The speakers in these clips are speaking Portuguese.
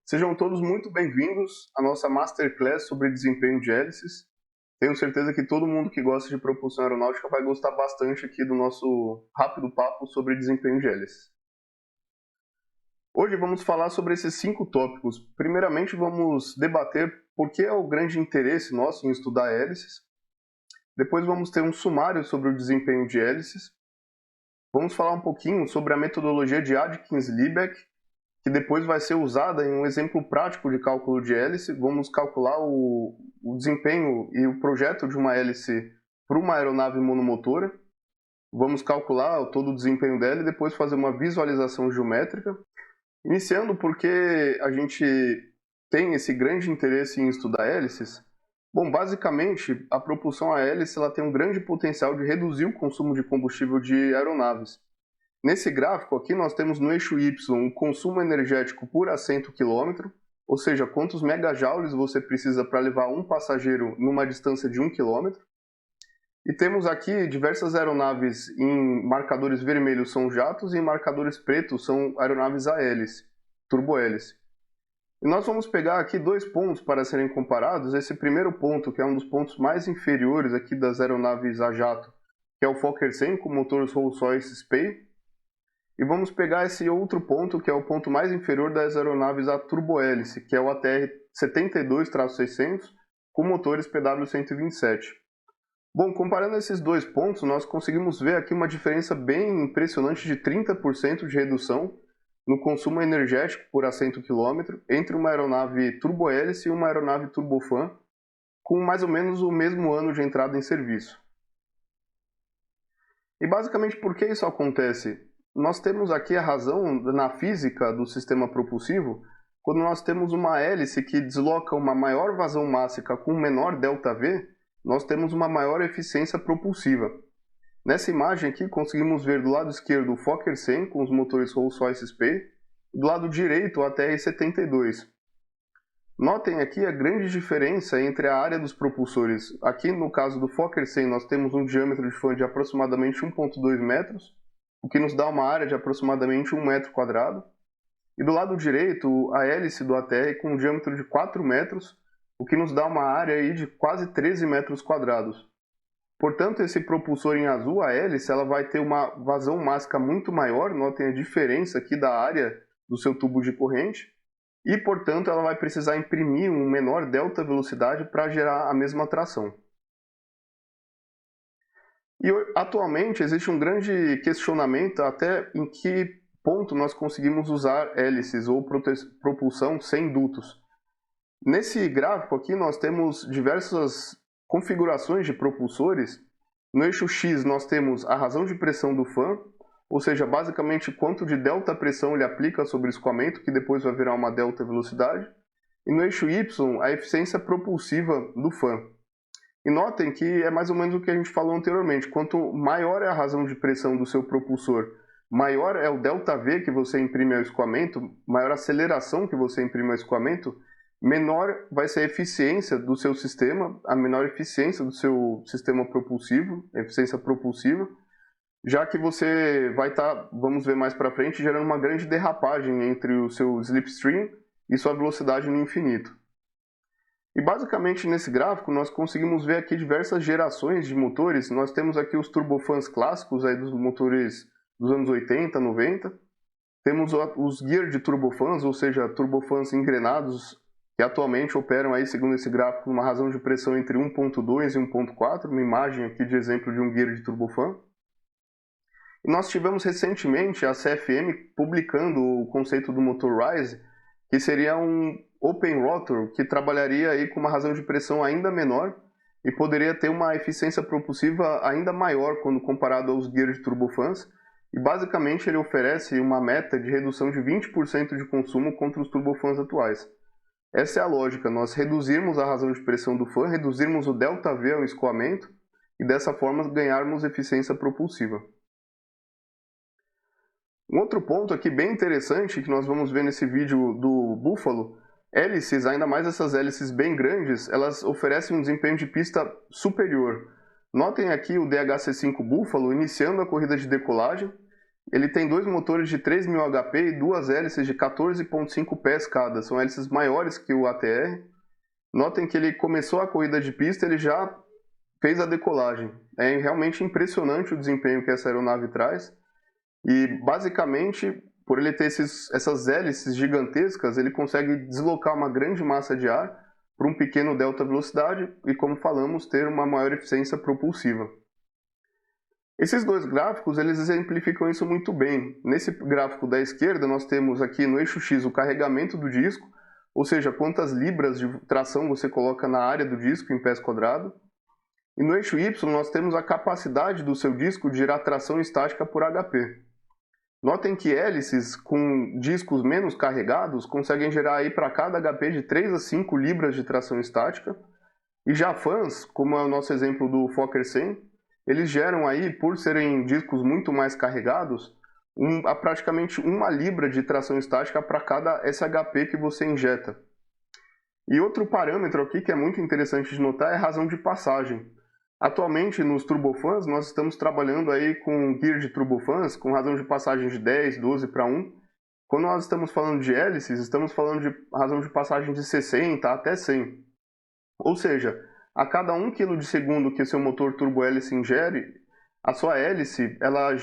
Sejam todos muito bem-vindos à nossa Masterclass sobre desempenho de hélices. Tenho certeza que todo mundo que gosta de propulsão aeronáutica vai gostar bastante aqui do nosso rápido papo sobre desempenho de hélices. Hoje vamos falar sobre esses 5 tópicos. Primeiramente, vamos debater por que é o grande interesse nosso em estudar hélices. Depois vamos ter um sumário sobre o desempenho de hélices. Vamos falar um pouquinho sobre a metodologia de Adkins-Liebach, que depois vai ser usada em um exemplo prático de cálculo de hélice. Vamos calcular o desempenho e o projeto de uma hélice para uma aeronave monomotora. Vamos calcular todo o desempenho dela e depois fazer uma visualização geométrica. Iniciando porque a gente tem esse grande interesse em estudar hélices. Bom, basicamente, a propulsão a hélice ela tem um grande potencial de reduzir o consumo de combustível de aeronaves. Nesse gráfico aqui nós temos no eixo Y o consumo energético por assento quilômetro, ou seja, quantos megajoules você precisa para levar um passageiro numa distância de 1 km. E temos aqui diversas aeronaves em marcadores vermelhos são jatos e em marcadores pretos são aeronaves a hélice, turbohélice. E nós vamos pegar aqui 2 pontos para serem comparados. Esse primeiro ponto, que é um dos pontos mais inferiores aqui das aeronaves a jato, que é o Fokker 100 com motores Rolls-Royce Spey. E vamos pegar esse outro ponto, que é o ponto mais inferior das aeronaves a turbohélice, que é o ATR 72-600 com motores PW127. Bom, comparando esses 2 pontos, nós conseguimos ver aqui uma diferença bem impressionante de 30% de redução no consumo energético por assento quilômetro entre uma aeronave turbohélice e uma aeronave turbofan, com mais ou menos o mesmo ano de entrada em serviço. E basicamente por que isso acontece? Nós temos aqui a razão na física do sistema propulsivo, quando nós temos uma hélice que desloca uma maior vazão mássica com menor ΔV, nós temos uma maior eficiência propulsiva. Nessa imagem aqui, conseguimos ver do lado esquerdo o Fokker 100 com os motores Rolls-Royce Spey e do lado direito o ATR 72. Notem aqui a grande diferença entre a área dos propulsores. Aqui no caso do Fokker 100 nós temos um diâmetro de fã de aproximadamente 1,2 metros, o que nos dá uma área de aproximadamente 1 metro quadrado. E do lado direito a hélice do ATR com um diâmetro de 4 metros, o que nos dá uma área aí de quase 13 metros quadrados. Portanto, esse propulsor em azul, a hélice, ela vai ter uma vazão mássica muito maior, notem a diferença aqui da área do seu tubo de corrente, e, portanto, ela vai precisar imprimir um menor delta velocidade para gerar a mesma tração. E atualmente existe um grande questionamento até em que ponto nós conseguimos usar hélices ou propulsão sem dutos. Nesse gráfico aqui nós temos diversas configurações de propulsores. No eixo X nós temos a razão de pressão do fã, ou seja, basicamente quanto de delta pressão ele aplica sobre o escoamento, que depois vai virar uma delta velocidade. E no eixo Y, a eficiência propulsiva do fã. E notem que é mais ou menos o que a gente falou anteriormente. Quanto maior é a razão de pressão do seu propulsor, maior é o ΔV que você imprime ao escoamento, maior a aceleração que você imprime ao escoamento, menor vai ser a eficiência do seu sistema, a menor eficiência do seu sistema propulsivo, eficiência propulsiva, já que você vai estar, vamos ver mais para frente, gerando uma grande derrapagem entre o seu slipstream e sua velocidade no infinito. E basicamente nesse gráfico nós conseguimos ver aqui diversas gerações de motores. Nós temos aqui os turbofans clássicos aí dos motores dos anos 80, 90. Temos os gear de turbofans, ou seja, turbofans engrenados, que atualmente operam aí, segundo esse gráfico, uma razão de pressão entre 1.2 e 1.4, uma imagem aqui de exemplo de um gear de turbofan. E nós tivemos recentemente a CFM publicando o conceito do motor Rise, que seria um open rotor, que trabalharia aí com uma razão de pressão ainda menor e poderia ter uma eficiência propulsiva ainda maior quando comparado aos gears de turbofans. E basicamente ele oferece uma meta de redução de 20% de consumo contra os turbofans atuais. Essa é a lógica, nós reduzirmos a razão de pressão do fã, reduzirmos o ΔV ao escoamento e dessa forma ganharmos eficiência propulsiva. Um outro ponto aqui bem interessante que nós vamos ver nesse vídeo do Buffalo, hélices, ainda mais essas hélices bem grandes, elas oferecem um desempenho de pista superior. Notem aqui o DHC-5 Buffalo iniciando a corrida de decolagem ele tem dois motores de 3.000 HP e duas hélices de 14,5 pés cada. São hélices maiores que o ATR. Notem que ele começou a corrida de pista, ele já fez a decolagem. É realmente impressionante o desempenho que essa aeronave traz. E, basicamente, por ele ter essas hélices gigantescas, ele consegue deslocar uma grande massa de ar para um pequeno delta velocidade e, como falamos, ter uma maior eficiência propulsiva. Esses dois gráficos, eles exemplificam isso muito bem. Nesse gráfico da esquerda, nós temos aqui no eixo X o carregamento do disco, ou seja, quantas libras de tração você coloca na área do disco em pés quadrados. E no eixo Y, nós temos a capacidade do seu disco de gerar tração estática por HP. Notem que hélices com discos menos carregados conseguem gerar aí para cada HP de 3 a 5 libras de tração estática. E já fãs, como é o nosso exemplo do Fokker 100, eles geram aí, por serem discos muito mais carregados, praticamente 1 libra de tração estática para cada SHP que você injeta. E outro parâmetro aqui que é muito interessante de notar é a razão de passagem. Atualmente, nos turbofans, nós estamos trabalhando aí com gear de turbofans com razão de passagem de 10, 12 para 1. Quando nós estamos falando de hélices, estamos falando de razão de passagem de 60 até 100. Ou seja, a cada 1 kg de segundo que seu motor turbo-hélice ingere, a sua hélice ela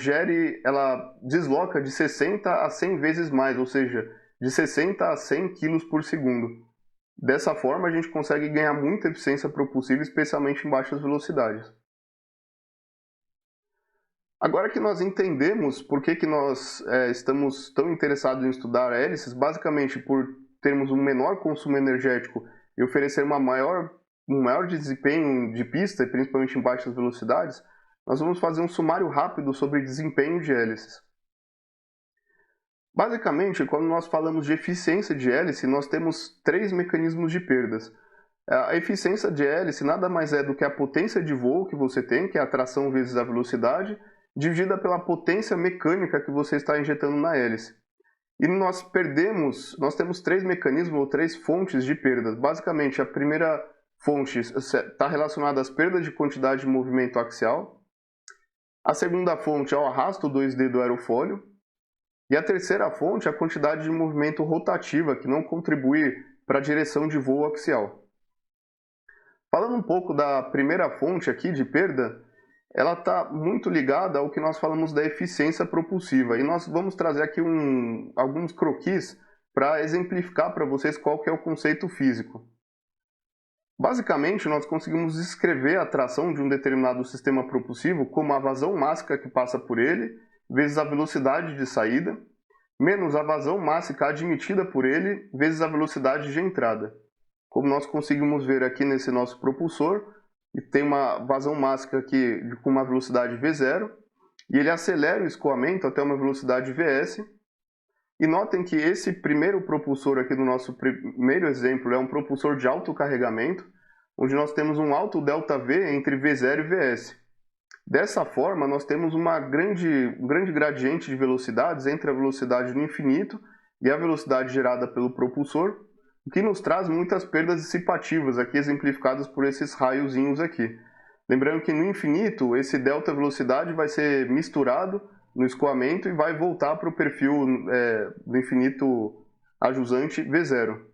desloca de 60 a 100 vezes mais, ou seja, de 60 a 100 kg por segundo. Dessa forma, a gente consegue ganhar muita eficiência propulsiva, especialmente em baixas velocidades. Agora que nós entendemos por que nós estamos tão interessados em estudar hélices, basicamente por termos um menor consumo energético e oferecer um maior desempenho de pista, principalmente em baixas velocidades, nós vamos fazer um sumário rápido sobre desempenho de hélices. Basicamente, quando nós falamos de eficiência de hélice, nós temos 3 mecanismos de perdas. A eficiência de hélice nada mais é do que a potência de voo que você tem, que é a tração vezes a velocidade, dividida pela potência mecânica que você está injetando na hélice. E nós temos 3 mecanismos ou 3 fontes de perdas. Basicamente, a primeira fonte está relacionada às perdas de quantidade de movimento axial. A segunda fonte é o arrasto 2D do aerofólio. E a terceira fonte é a quantidade de movimento rotativa, que não contribui para a direção de voo axial. Falando um pouco da primeira fonte aqui de perda, ela está muito ligada ao que nós falamos da eficiência propulsiva. E nós vamos trazer aqui alguns croquis para exemplificar para vocês qual que é o conceito físico. Basicamente, nós conseguimos descrever a tração de um determinado sistema propulsivo como a vazão mássica que passa por ele, vezes a velocidade de saída, menos a vazão mássica admitida por ele, vezes a velocidade de entrada. Como nós conseguimos ver aqui nesse nosso propulsor, ele tem uma vazão mássica aqui com uma velocidade V0, e ele acelera o escoamento até uma velocidade Vs. E notem que esse primeiro propulsor aqui do nosso primeiro exemplo é um propulsor de alto carregamento, onde nós temos um alto ΔV entre V0 e Vs. Dessa forma, nós temos um grande gradiente de velocidades entre a velocidade no infinito e a velocidade gerada pelo propulsor, o que nos traz muitas perdas dissipativas, aqui exemplificadas por esses raiozinhos aqui. Lembrando que no infinito, esse delta velocidade vai ser misturado no escoamento e vai voltar para o perfil do infinito ajusante V0.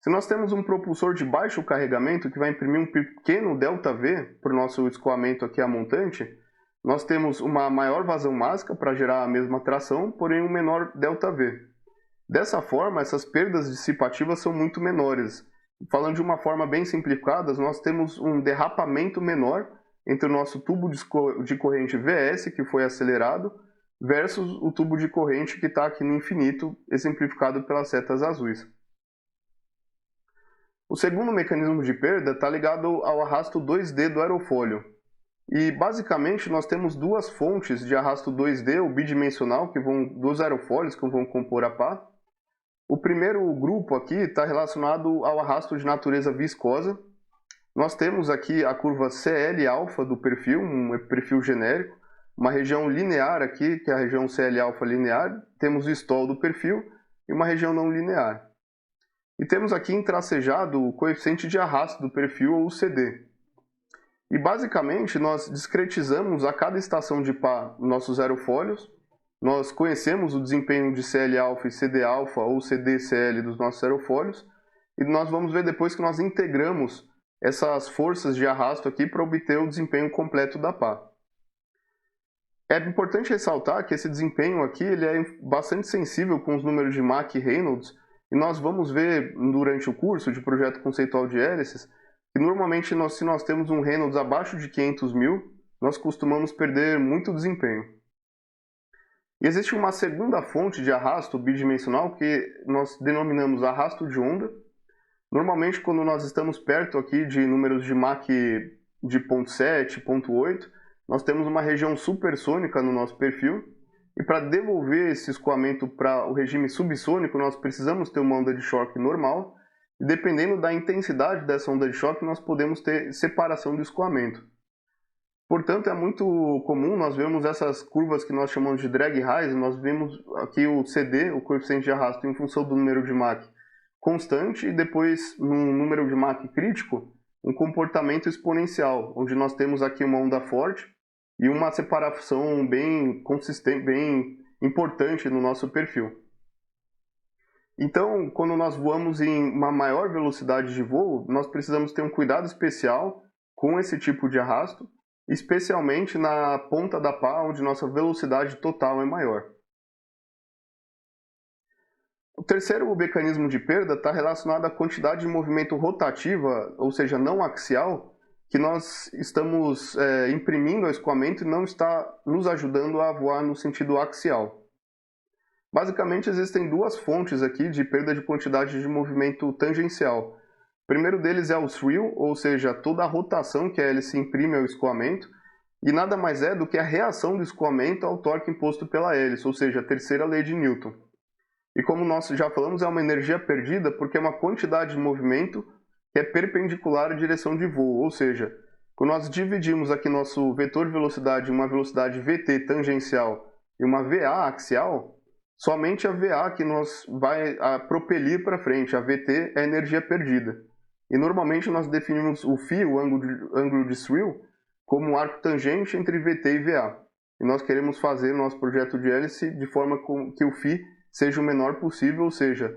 Se nós temos um propulsor de baixo carregamento que vai imprimir um pequeno ΔV para o nosso escoamento aqui a montante, nós temos uma maior vazão mássica para gerar a mesma tração, porém um menor ΔV. Dessa forma, essas perdas dissipativas são muito menores. Falando de uma forma bem simplificada, nós temos um derrapamento menor entre o nosso tubo de corrente VS, que foi acelerado, versus o tubo de corrente que está aqui no infinito, exemplificado pelas setas azuis. O segundo mecanismo de perda está ligado ao arrasto 2D do aerofólio. E basicamente nós temos duas fontes de arrasto 2D, o bidimensional, dos aerofólios que vão compor a pá. O primeiro grupo aqui está relacionado ao arrasto de natureza viscosa. Nós temos aqui a curva CL-alfa do perfil, um perfil genérico, uma região linear aqui, que é a região CL-alfa linear, temos o stall do perfil e uma região não linear. E temos aqui tracejado o coeficiente de arrasto do perfil, ou CD. E basicamente nós discretizamos a cada estação de pá nossos aerofólios, nós conhecemos o desempenho de CL-alfa e CD-alfa ou CD-CL dos nossos aerofólios, e nós vamos ver depois que nós integramos essas forças de arrasto aqui para obter o desempenho completo da pá. É importante ressaltar que esse desempenho aqui ele é bastante sensível com os números de Mach e Reynolds, e nós vamos ver durante o curso de projeto conceitual de hélices que normalmente se nós temos um Reynolds abaixo de 500.000, nós costumamos perder muito desempenho. E existe uma segunda fonte de arrasto bidimensional que nós denominamos arrasto de onda. Normalmente quando nós estamos perto aqui de números de Mach de 0.7, 0.8, nós temos uma região supersônica no nosso perfil, e para devolver esse escoamento para o regime subsônico, nós precisamos ter uma onda de choque normal, e dependendo da intensidade dessa onda de choque, nós podemos ter separação do escoamento. Portanto, é muito comum nós vermos essas curvas que nós chamamos de drag rise, nós vemos aqui o CD, o coeficiente de arrasto, em função do número de Mach constante, e depois, num número de Mach crítico, um comportamento exponencial, onde nós temos aqui uma onda forte e uma separação bem consistente, bem importante no nosso perfil. Então, quando nós voamos em uma maior velocidade de voo, nós precisamos ter um cuidado especial com esse tipo de arrasto, especialmente na ponta da pá, onde nossa velocidade total é maior. O terceiro mecanismo de perda está relacionado à quantidade de movimento rotativa, ou seja, não axial, que nós estamos imprimindo ao escoamento e não está nos ajudando a voar no sentido axial. Basicamente, existem duas fontes aqui de perda de quantidade de movimento tangencial. O primeiro deles é o thrill, ou seja, toda a rotação que a hélice imprime ao escoamento, e nada mais é do que a reação do escoamento ao torque imposto pela hélice, ou seja, a terceira lei de Newton. E como nós já falamos, é uma energia perdida porque é uma quantidade de movimento que é perpendicular à direção de voo, ou seja, quando nós dividimos aqui nosso vetor de velocidade em uma velocidade VT tangencial e uma VA axial, somente a VA que nos vai propelir para frente, a VT é a energia perdida. E normalmente nós definimos o φ, o ângulo de thrill, como um arco tangente entre VT e VA. E nós queremos fazer nosso projeto de hélice de forma que o φ seja o menor possível, ou seja,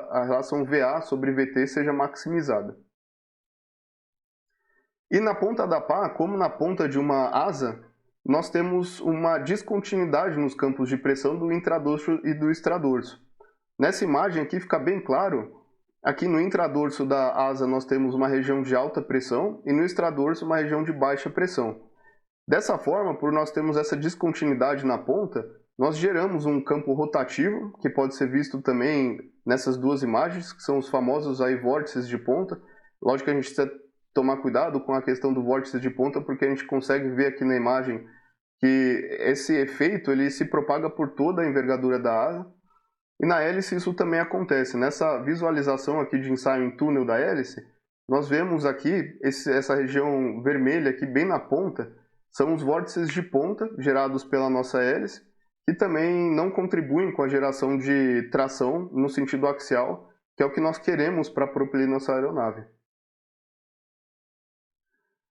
a relação VA sobre VT seja maximizada. E na ponta da pá, como na ponta de uma asa, nós temos uma descontinuidade nos campos de pressão do intradorso e do extradorso. Nessa imagem aqui fica bem claro, aqui no intradorso da asa nós temos uma região de alta pressão e no extradorso uma região de baixa pressão. Dessa forma, por nós termos essa descontinuidade na ponta, nós geramos um campo rotativo, que pode ser visto também nessas duas imagens, que são os famosos aí vórtices de ponta. Lógico que a gente precisa tomar cuidado com a questão do vórtice de ponta, porque a gente consegue ver aqui na imagem que esse efeito ele se propaga por toda a envergadura da asa. E na hélice isso também acontece. Nessa visualização aqui de ensaio em túnel da hélice, nós vemos aqui essa região vermelha aqui bem na ponta, são os vórtices de ponta gerados pela nossa hélice, que também não contribuem com a geração de tração no sentido axial, que é o que nós queremos para propelir nossa aeronave.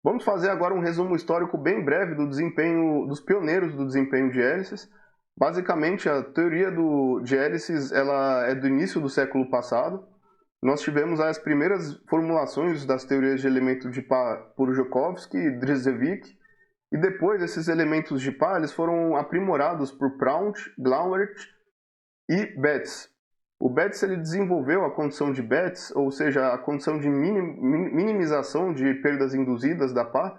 Vamos fazer agora um resumo histórico bem breve do desempenho dos pioneiros do desempenho de hélices. Basicamente, a teoria de hélices ela é do início do século passado. Nós tivemos as primeiras formulações das teorias de elemento de pá por Joukowski e Drzewick, e depois esses elementos de pá eles foram aprimorados por Prout, Glauert e Betts. O Betts ele desenvolveu a condição de Betts, ou seja, a condição de minimização de perdas induzidas da pá,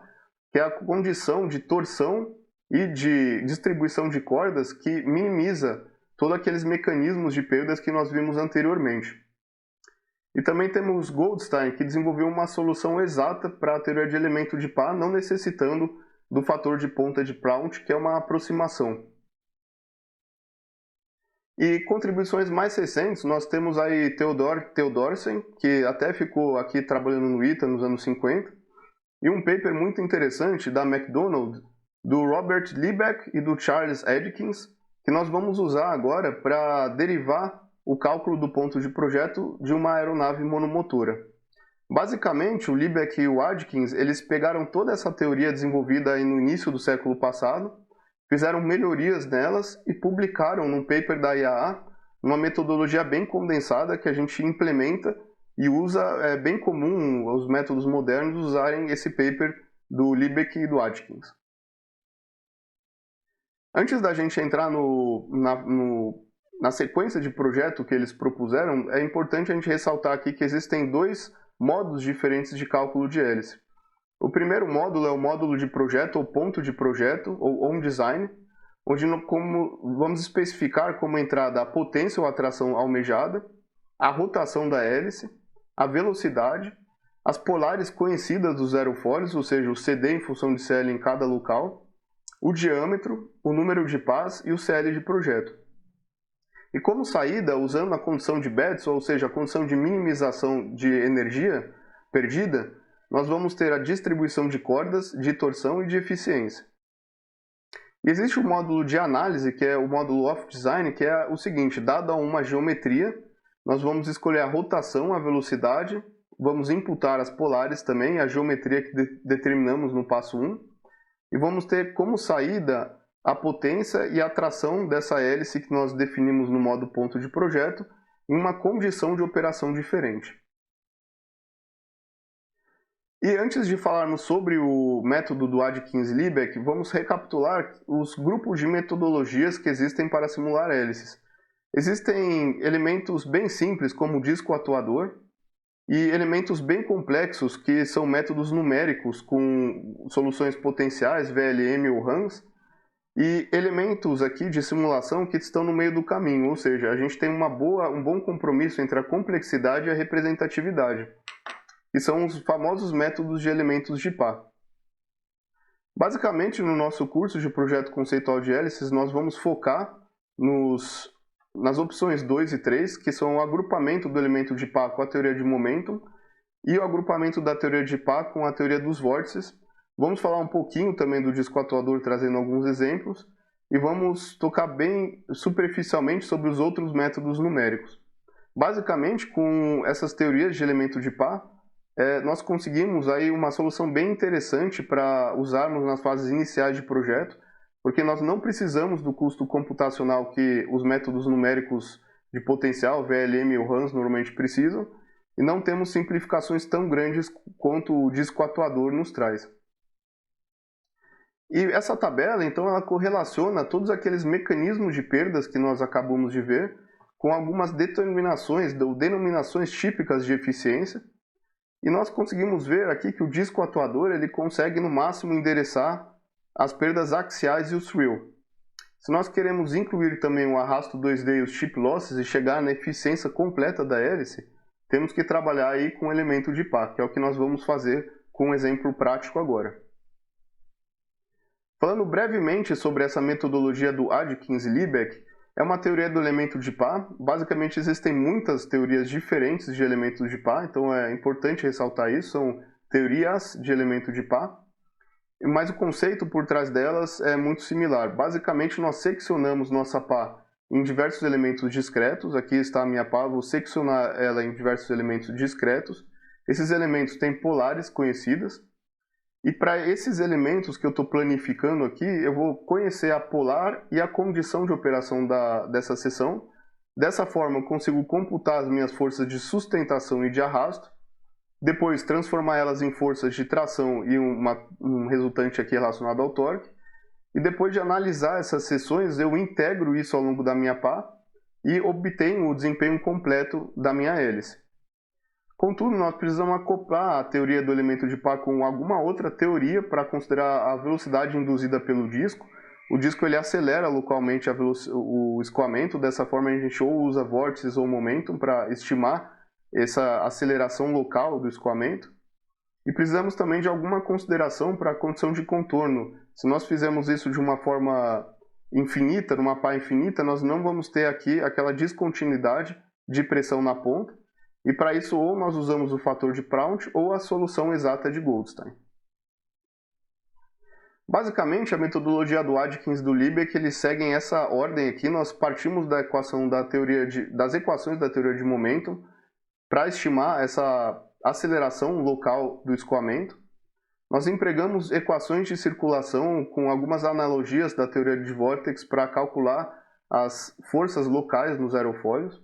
que é a condição de torção e de distribuição de cordas que minimiza todos aqueles mecanismos de perdas que nós vimos anteriormente. E também temos Goldstein, que desenvolveu uma solução exata para a teoria de elemento de pá, não necessitando do fator de ponta de Prout, que é uma aproximação. E contribuições mais recentes, nós temos aí Theodorsen, que até ficou aqui trabalhando no ITA nos anos 50, e um paper muito interessante da McDonald, do Robert Liebeck e do Charles Edkins, que nós vamos usar agora para derivar o cálculo do ponto de projeto de uma aeronave monomotora. Basicamente, o Liebeck e o Adkins, eles pegaram toda essa teoria desenvolvida aí no início do século passado, fizeram melhorias nelas e publicaram num paper da IAA uma metodologia bem condensada que a gente implementa e usa, é bem comum os métodos modernos usarem esse paper do Liebeck e do Adkins. Antes da gente entrar na sequência de projeto que eles propuseram, é importante a gente ressaltar aqui que existem dois modos diferentes de cálculo de hélice. O primeiro módulo é o módulo de projeto ou ponto de projeto, ou on design, onde vamos especificar como entrada a potência ou atração almejada, a rotação da hélice, a velocidade, as polares conhecidas dos aerofólios, ou seja, o CD em função de CL em cada local, o diâmetro, o número de pás e o CL de projeto. E como saída, usando a condição de Betz, ou seja, a condição de minimização de energia perdida, nós vamos ter a distribuição de cordas, de torção e de eficiência. E existe o módulo de análise, que é o módulo of design, que é o seguinte: dada uma geometria, nós vamos escolher a rotação, a velocidade, vamos imputar as polares também, a geometria que determinamos no passo 1, e vamos ter como saída a potência e a tração dessa hélice que nós definimos no modo ponto de projeto em uma condição de operação diferente. E antes de falarmos sobre o método do Adkins-Liebeck, vamos recapitular os grupos de metodologias que existem para simular hélices. Existem elementos bem simples, como o disco atuador, e elementos bem complexos, que são métodos numéricos com soluções potenciais, VLM ou RAMS, e elementos aqui de simulação que estão no meio do caminho, ou seja, a gente tem um bom compromisso entre a complexidade e a representatividade, que são os famosos métodos de elementos de par. Basicamente, no nosso curso de projeto conceitual de hélices, nós vamos focar nas opções 2 e 3, que são o agrupamento do elemento de par com a teoria de momentum e o agrupamento da teoria de par com a teoria dos vórtices. Vamos falar um pouquinho também do disco atuador, trazendo alguns exemplos, e vamos tocar bem superficialmente sobre os outros métodos numéricos. Basicamente, com essas teorias de elemento de par, nós conseguimos aí uma solução bem interessante para usarmos nas fases iniciais de projeto, porque nós não precisamos do custo computacional que os métodos numéricos de potencial, VLM e o RAMS, normalmente precisam, e não temos simplificações tão grandes quanto o disco atuador nos traz. E essa tabela, então, ela correlaciona todos aqueles mecanismos de perdas que nós acabamos de ver com algumas determinações ou denominações típicas de eficiência, e nós conseguimos ver aqui que o disco atuador ele consegue no máximo endereçar as perdas axiais e o thrill. Se nós queremos incluir também o arrasto 2D e os chip losses e chegar na eficiência completa da hélice, temos que trabalhar aí com o elemento de par, que é o que nós vamos fazer com um exemplo prático agora. Falando brevemente sobre essa metodologia do Adkins-Liebeck, é uma teoria do elemento de par. Basicamente existem muitas teorias diferentes de elementos de par, então é importante ressaltar isso, são teorias de elemento de par, mas o conceito por trás delas é muito similar. Basicamente nós seccionamos nossa par em diversos elementos discretos, aqui está a minha par, vou seccionar ela em diversos elementos discretos. Esses elementos têm polares conhecidas, e para esses elementos que eu estou planificando aqui, eu vou conhecer a polar e a condição de operação dessa seção. Dessa forma, eu consigo computar as minhas forças de sustentação e de arrasto, depois transformar elas em forças de tração e um resultante aqui relacionado ao torque, e depois de analisar essas seções, eu integro isso ao longo da minha pá e obtenho o desempenho completo da minha hélice. Contudo, nós precisamos acoplar a teoria do elemento de par com alguma outra teoria para considerar a velocidade induzida pelo disco. O disco ele acelera localmente o escoamento, dessa forma a gente ou usa vórtices ou momentum para estimar essa aceleração local do escoamento. E precisamos também de alguma consideração para a condição de contorno. Se nós fizermos isso de uma forma infinita, numa pá infinita, nós não vamos ter aqui aquela descontinuidade de pressão na ponta. E para isso, ou nós usamos o fator de Prout ou a solução exata de Goldstein. Basicamente, a metodologia do Adkins e do Liebeck, eles seguem essa ordem aqui. Nós partimos das equações da teoria de momentum para estimar aceleração local do escoamento. Nós empregamos equações de circulação com algumas analogias da teoria de vórtex para calcular as forças locais nos aerofólios.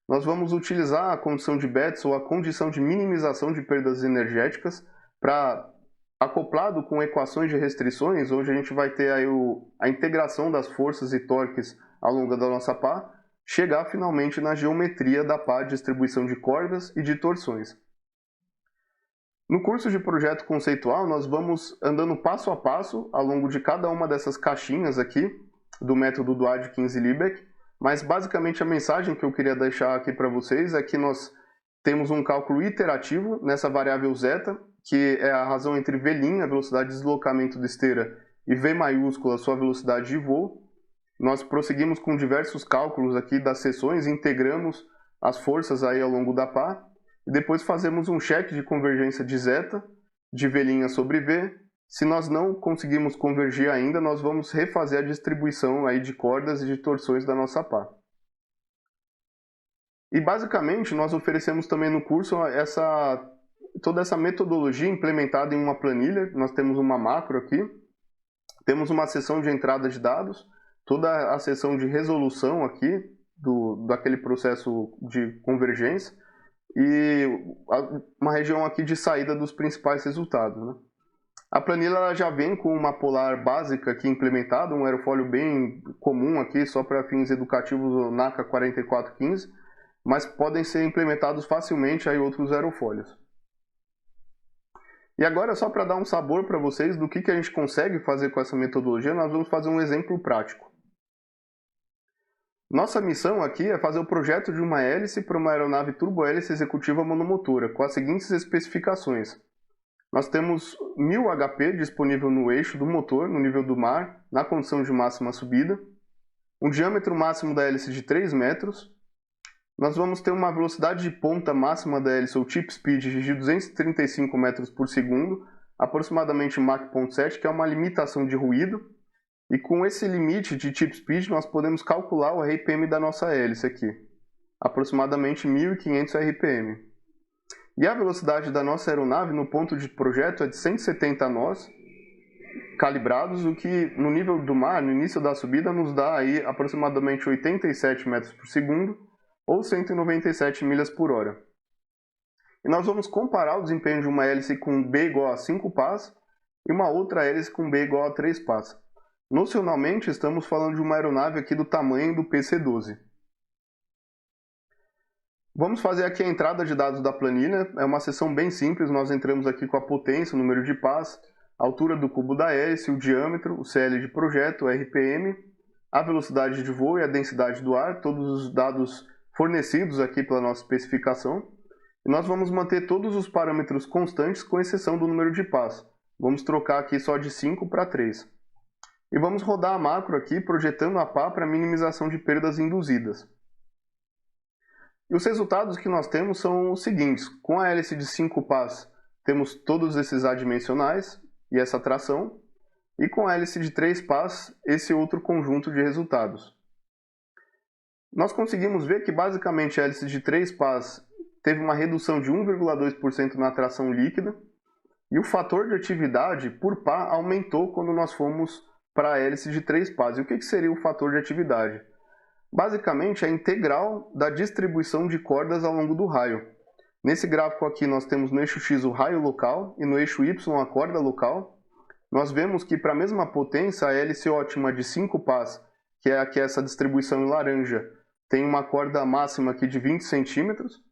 Nós vamos utilizar a condição de Betz ou a condição de minimização de perdas energéticas para, acoplado com equações de restrições, onde a gente vai ter aí a integração das forças e torques ao longo da nossa pá, chegar finalmente na geometria da pá, distribuição de cordas e de torções. No curso de projeto conceitual, nós vamos andando passo a passo ao longo de cada uma dessas caixinhas aqui do método do Adkins-Liebeck, mas basicamente a mensagem que eu queria deixar aqui para vocês é que nós temos um cálculo iterativo nessa variável zeta, que é a razão entre V', a velocidade de deslocamento da esteira, e V maiúscula, sua velocidade de voo. Nós prosseguimos com diversos cálculos aqui das seções, integramos as forças aí ao longo da pá, e depois fazemos um cheque de convergência de zeta, de V' sobre V. Se nós não conseguimos convergir ainda, nós vamos refazer a distribuição aí de cordas e de torções da nossa pá. E basicamente nós oferecemos também no curso toda essa metodologia implementada em uma planilha. Nós temos uma macro aqui, temos uma seção de entrada de dados, toda a seção de resolução aqui daquele processo de convergência, e uma região aqui de saída dos principais resultados, né? A planilha ela já vem com uma polar básica aqui implementada, um aerofólio bem comum aqui, só para fins educativos, o NACA 4415, mas podem ser implementados facilmente aí outros aerofólios. E agora, só para dar um sabor para vocês do que a gente consegue fazer com essa metodologia, nós vamos fazer um exemplo prático. Nossa missão aqui é fazer o projeto de uma hélice para uma aeronave turbohélice executiva monomotora, com as seguintes especificações. Nós temos 1000 HP disponível no eixo do motor, no nível do mar, na condição de máxima subida, um diâmetro máximo da hélice de 3 metros, nós vamos ter uma velocidade de ponta máxima da hélice, ou tip speed, de 235 metros por segundo, aproximadamente Mach 0.7, que é uma limitação de ruído. E com esse limite de tip speed, nós podemos calcular o RPM da nossa hélice aqui, aproximadamente 1.500 RPM. E a velocidade da nossa aeronave no ponto de projeto é de 170 nós calibrados, o que no nível do mar, no início da subida, nos dá aí aproximadamente 87 metros por segundo, ou 197 milhas por hora. E nós vamos comparar o desempenho de uma hélice com B igual a 5 pás e uma outra hélice com B igual a 3 pás. Nocionalmente, estamos falando de uma aeronave aqui do tamanho do PC-12. Vamos fazer aqui a entrada de dados da planilha. É uma seção bem simples, nós entramos aqui com a potência, o número de pás, a altura do cubo da hélice, o diâmetro, o CL de projeto, o RPM, a velocidade de voo e a densidade do ar, todos os dados fornecidos aqui pela nossa especificação. E nós vamos manter todos os parâmetros constantes, com exceção do número de pás. Vamos trocar aqui só de 5 para 3. E vamos rodar a macro aqui, projetando a pá para minimização de perdas induzidas. E os resultados que nós temos são os seguintes. Com a hélice de 5 pás, temos todos esses adimensionais e essa tração. E com a hélice de 3 pás, esse outro conjunto de resultados. Nós conseguimos ver que basicamente a hélice de 3 pás teve uma redução de 1,2% na tração líquida. E o fator de atividade por pá aumentou quando nós fomos para a hélice de 3 pás. E o que seria o fator de atividade? Basicamente, a integral da distribuição de cordas ao longo do raio. Nesse gráfico aqui, nós temos no eixo X o raio local e no eixo Y a corda local. Nós vemos que para a mesma potência, a hélice ótima de 5 pás, que é aqui essa distribuição em laranja, tem uma corda máxima aqui de 20 centímetros.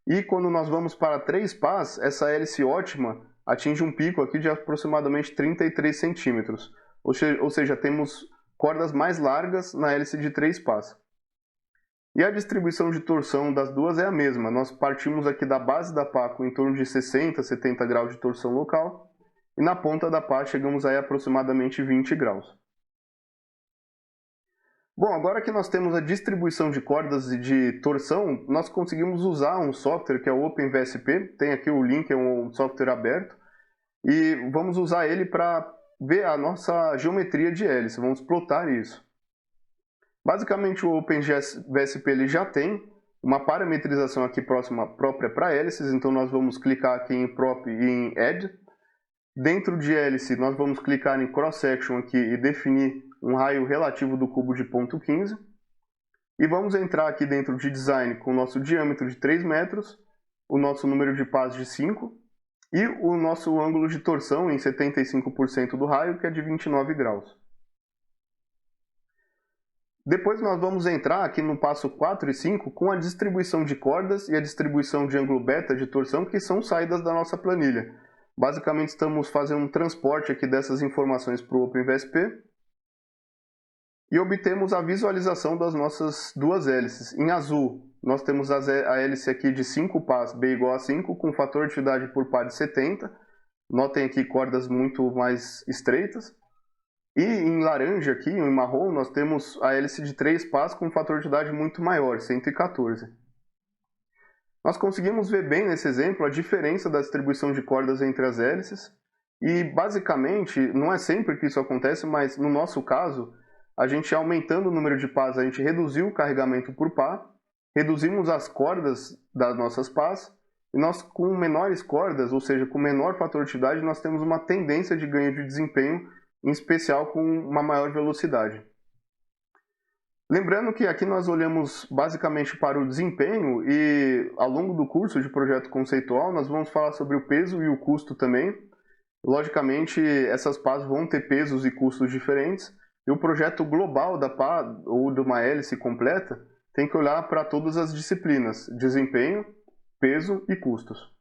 E quando nós vamos para 3 pás, essa hélice ótima atinge um pico aqui de aproximadamente 33 centímetros. Ou seja, temos cordas mais largas na hélice de 3 pás. E a distribuição de torção das duas é a mesma. Nós partimos aqui da base da pá com em torno de 60, 70 graus de torção local. E na ponta da pá chegamos aí a aproximadamente 20 graus. Bom, agora que nós temos a distribuição de cordas e de torção, nós conseguimos usar um software que é o OpenVSP. Tem aqui o link, é um software aberto. E vamos usar ele para ver a nossa geometria de hélice, vamos plotar isso. Basicamente o OpenVSP ele já tem uma parametrização aqui própria para hélices, então nós vamos clicar aqui em Prop e em Add. Dentro de hélice, nós vamos clicar em Cross Section aqui e definir um raio relativo do cubo de 0,15. E vamos entrar aqui dentro de Design com o nosso diâmetro de 3 metros, o nosso número de pás de 5 e o nosso ângulo de torção em 75% do raio, que é de 29 graus. Depois nós vamos entrar aqui no passo 4 e 5 com a distribuição de cordas e a distribuição de ângulo beta de torção, que são saídas da nossa planilha. Basicamente estamos fazendo um transporte aqui dessas informações para o OpenVSP e obtemos a visualização das nossas duas hélices. Em azul, nós temos a hélice aqui de 5 pás, B igual a 5, com fator de atividade por pá de 70. Notem aqui cordas muito mais estreitas. E em laranja aqui, em marrom, nós temos a hélice de 3 pás com fator de atividade muito maior, 114. Nós conseguimos ver bem nesse exemplo a diferença da distribuição de cordas entre as hélices. E basicamente, não é sempre que isso acontece, mas no nosso caso, a gente aumentando o número de pás, a gente reduziu o carregamento por pá, reduzimos as cordas das nossas pás, e nós com menores cordas, ou seja, com menor fator de atividade, nós temos uma tendência de ganho de desempenho, em especial com uma maior velocidade. Lembrando que aqui nós olhamos basicamente para o desempenho e ao longo do curso de projeto conceitual nós vamos falar sobre o peso e o custo também. Logicamente essas pás vão ter pesos e custos diferentes e o projeto global da pá ou de uma hélice completa tem que olhar para todas as disciplinas, desempenho, peso e custos.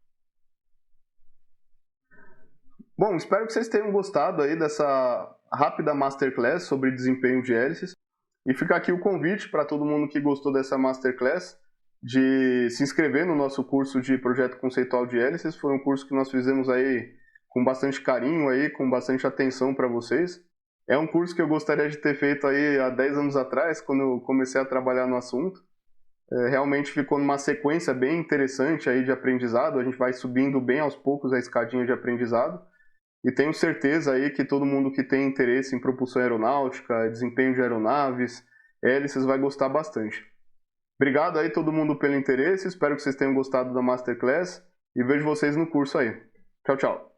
Bom, espero que vocês tenham gostado aí dessa rápida Masterclass sobre desempenho de hélices. E fica aqui o convite para todo mundo que gostou dessa Masterclass de se inscrever no nosso curso de projeto conceitual de hélices. Foi um curso que nós fizemos aí com bastante carinho, aí, com bastante atenção para vocês. É um curso que eu gostaria de ter feito aí há 10 anos atrás, quando eu comecei a trabalhar no assunto. Realmente ficou numa sequência bem interessante aí de aprendizado. A gente vai subindo bem aos poucos a escadinha de aprendizado. E tenho certeza aí que todo mundo que tem interesse em propulsão aeronáutica, desempenho de aeronaves, hélices, vai gostar bastante. Obrigado aí todo mundo pelo interesse, espero que vocês tenham gostado da Masterclass e vejo vocês no curso aí. Tchau, tchau!